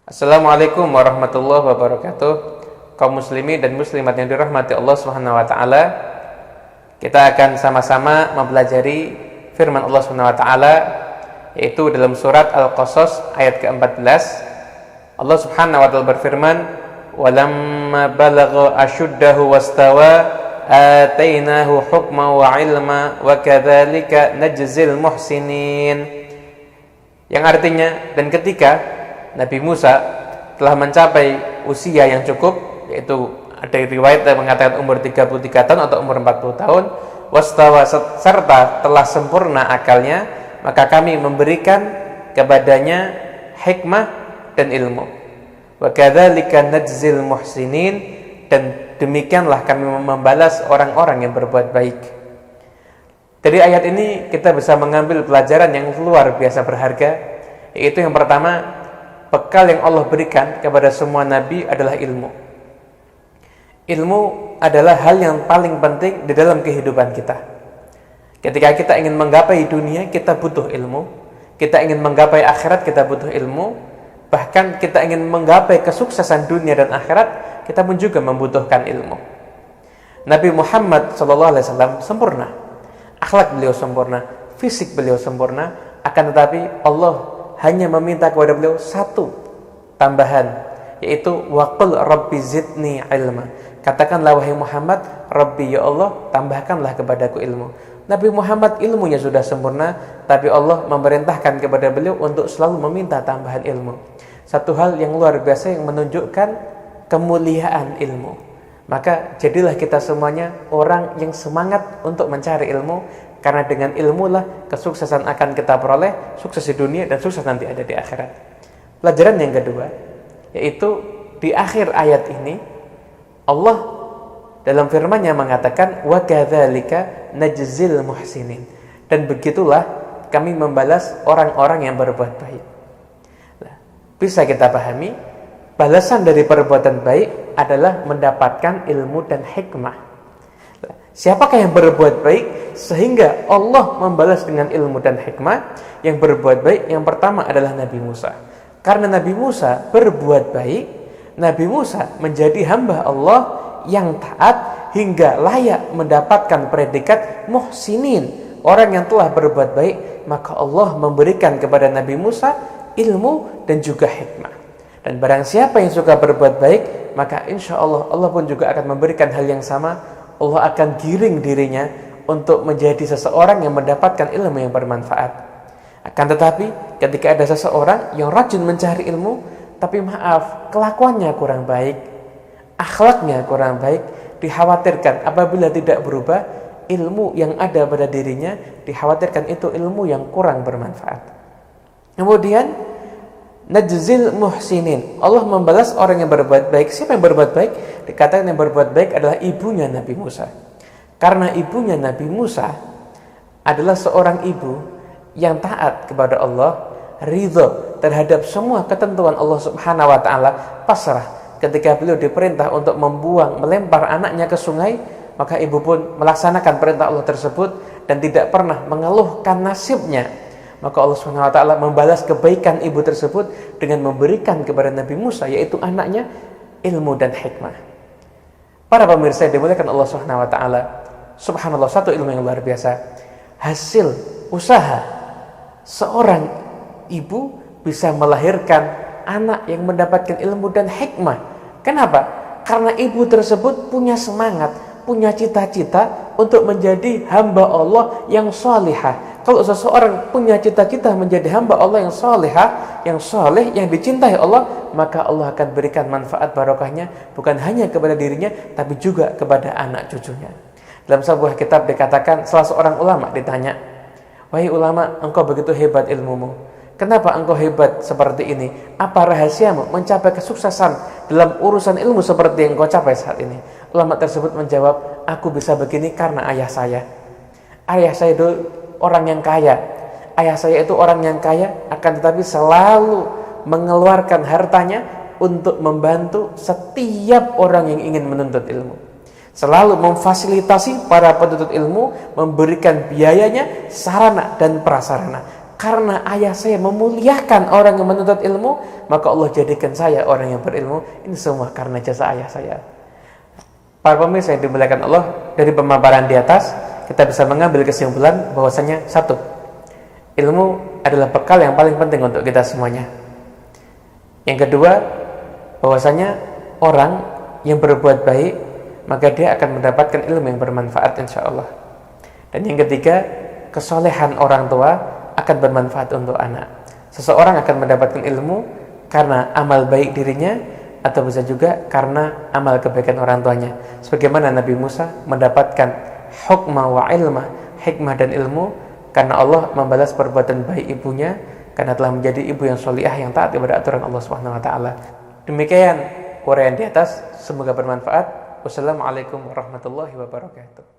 Assalamualaikum warahmatullahi wabarakatuh. Kaum muslimin dan muslimat yang dirahmati Allah Subhanahu wa taala, kita akan sama-sama mempelajari firman Allah Subhanahu wa taala, yaitu dalam surat Al-Qasas ayat ke-14. Allah Subhanahu wa taala berfirman, "Walamma balagha ashuddahu wastawa atainahu hukma wa ilma wa kadzalika najzil muhsinin." Yang artinya, dan ketika Nabi Musa telah mencapai usia yang cukup, yaitu ada riwayat yang mengatakan umur 33 tahun atau umur 40 tahun, wastawa serta telah sempurna akalnya, maka kami memberikan kepadanya hikmah dan ilmu. Wa kadzalika najzil muhsinin, dan demikianlah kami membalas orang-orang yang berbuat baik. Dari ayat ini kita bisa mengambil pelajaran yang luar biasa berharga, yaitu yang pertama, bekal yang Allah berikan kepada semua nabi adalah ilmu. Ilmu adalah hal yang paling penting di dalam kehidupan kita. Ketika kita ingin menggapai dunia, kita butuh ilmu. Kita ingin menggapai akhirat, kita butuh ilmu. Bahkan kita ingin menggapai kesuksesan dunia dan akhirat, kita pun juga membutuhkan ilmu. Nabi Muhammad SAW sempurna. Akhlak beliau sempurna, fisik beliau sempurna. Akan tetapi Allah hanya meminta kepada beliau satu tambahan, yaitu waqul rabbi zidni ilma. Katakanlah wahai Muhammad, Rabbi ya Allah, tambahkanlah kepadaku ilmu. Nabi Muhammad ilmunya sudah sempurna, tapi Allah memerintahkan kepada beliau untuk selalu meminta tambahan ilmu. Satu hal yang luar biasa yang menunjukkan kemuliaan ilmu. Maka jadilah kita semuanya orang yang semangat untuk mencari ilmu, karena dengan ilmulah kesuksesan akan kita peroleh, sukses di dunia dan sukses nanti ada di akhirat. Pelajaran yang kedua, yaitu di akhir ayat ini Allah dalam firman-Nya mengatakan wa kadzalika najzil muhsinin, dan begitulah kami membalas orang-orang yang berbuat baik. Nah, bisa kita pahami, balasan dari perbuatan baik adalah mendapatkan ilmu dan hikmah. Siapakah yang berbuat baik sehingga Allah membalas dengan ilmu dan hikmah? Yang berbuat baik yang pertama adalah Nabi Musa. Karena Nabi Musa berbuat baik, Nabi Musa menjadi hamba Allah yang taat hingga layak mendapatkan predikat muhsinin, orang yang telah berbuat baik. Maka Allah memberikan kepada Nabi Musa ilmu dan juga hikmah. Dan barang siapa yang suka berbuat baik, maka insya Allah Allah pun juga akan memberikan hal yang sama. Allah akan giring dirinya untuk menjadi seseorang yang mendapatkan ilmu yang bermanfaat. Akan tetapi ketika ada seseorang yang rajin mencari ilmu, tapi maaf, kelakuannya kurang baik, akhlaknya kurang baik, dikhawatirkan apabila tidak berubah, ilmu yang ada pada dirinya dikhawatirkan itu ilmu yang kurang bermanfaat. Kemudian najzil muhsinin, Allah membalas orang yang berbuat baik. Siapa yang berbuat baik? Dikatakan yang berbuat baik adalah ibunya Nabi Musa. Karena ibunya Nabi Musa adalah seorang ibu yang taat kepada Allah, ridho terhadap semua ketentuan Allah Subhanahu wa taala, pasrah ketika beliau diperintah untuk melempar anaknya ke sungai, maka ibu pun melaksanakan perintah Allah tersebut dan tidak pernah mengeluhkan nasibnya. Maka Allah Subhanahu wa taala membalas kebaikan ibu tersebut dengan memberikan kepada Nabi Musa, yaitu anaknya, ilmu dan hikmah. Para pemirsa yang dimuliakan Allah Subhanahu wa taala, subhanallah, satu ilmu yang luar biasa. Hasil usaha seorang ibu bisa melahirkan anak yang mendapatkan ilmu dan hikmah. Kenapa? Karena ibu tersebut punya semangat, punya cita-cita untuk menjadi hamba Allah yang salihah. Kalau seseorang punya cita-cita menjadi hamba Allah yang salihah, yang saleh, yang dicintai Allah, maka Allah akan berikan manfaat barokahnya bukan hanya kepada dirinya, tapi juga kepada anak cucunya. Dalam sebuah kitab dikatakan, salah seorang ulama ditanya, "Wahai ulama, engkau begitu hebat ilmumu. Kenapa engkau hebat seperti ini? Apa rahasiamu mencapai kesuksesan dalam urusan ilmu seperti yang engkau capai saat ini?" Ulama tersebut menjawab, "Aku bisa begini karena ayah saya. Ayah saya itu orang yang kaya. Ayah saya itu orang yang kaya, akan tetapi selalu mengeluarkan hartanya untuk membantu setiap orang yang ingin menuntut ilmu. Selalu memfasilitasi para penuntut ilmu, memberikan biayanya, sarana dan prasarana. karena ayah saya memuliakan orang yang menuntut ilmu, maka Allah jadikan saya orang yang berilmu. Ini semua karena jasa ayah saya. Para pemirsa yang dimuliakan Allah, dari pemaparan di atas kita bisa mengambil kesimpulan bahwasanya satu, ilmu adalah bekal yang paling penting untuk kita semuanya. Yang kedua, bahwasanya orang yang berbuat baik maka dia akan mendapatkan ilmu yang bermanfaat insyaallah. Dan yang ketiga, kesolehan orang tua akan bermanfaat untuk anak. Seseorang akan mendapatkan ilmu karena amal baik dirinya, atau bisa juga karena amal kebaikan orang tuanya. Sebagaimana Nabi Musa mendapatkan hukma wa ilma, hikmah dan ilmu, karena Allah membalas perbuatan baik ibunya, karena telah menjadi ibu yang sholihah yang taat kepada aturan Allah Subhanahu wa taala. Demikian uraian di atas, semoga bermanfaat. Wassalamualaikum warahmatullahi wabarakatuh.